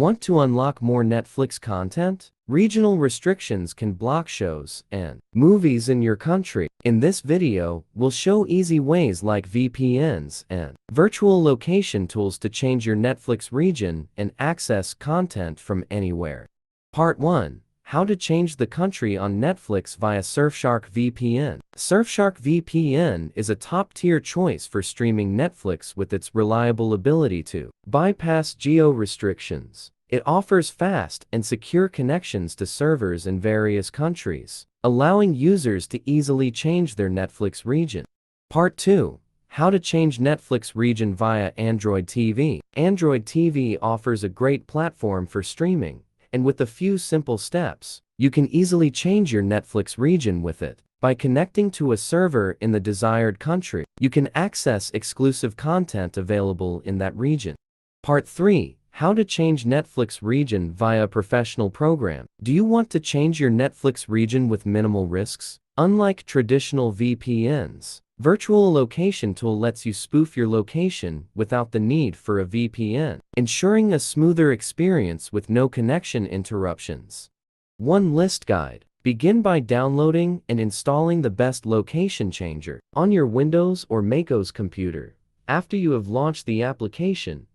Want to unlock more Netflix content? Regional restrictions can block shows and movies in your country. In this video, we'll show easy ways like VPNs and virtual location tools to change your Netflix region and access content from anywhere. Part 1. How to change the country on Netflix via Surfshark VPN. Surfshark VPN is a top-tier choice for streaming Netflix with its reliable ability to bypass geo-restrictions. It offers fast and secure connections to servers in various countries, allowing users to easily change their Netflix region. Part 2. How to change Netflix region via Android TV. Android TV offers a great platform for streaming, and with a few simple steps, you can easily change your Netflix region with it. By connecting to a server in the desired country, you can access exclusive content available in that region. Part 3. How to change Netflix region via professional program. Do you want to change your Netflix region with minimal risks? Unlike traditional VPNs, Virtual Location Tool lets you spoof your location without the need for a VPN, ensuring a smoother experience with no connection interruptions. 1 List Guide. Begin by downloading and installing the best location changer on your Windows or MacOS computer. After you have launched the application,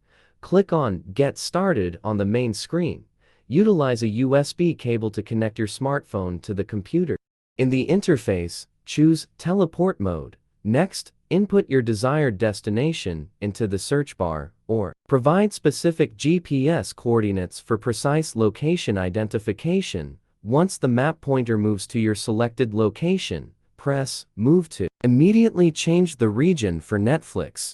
click on Get Started on the main screen. Utilize a USB cable to connect your smartphone to the computer. In the interface, choose Teleport Mode. Next, input your desired destination into the search bar, or provide specific GPS coordinates for precise location identification. Once the map pointer moves to your selected location, press Move to immediately change the region for Netflix.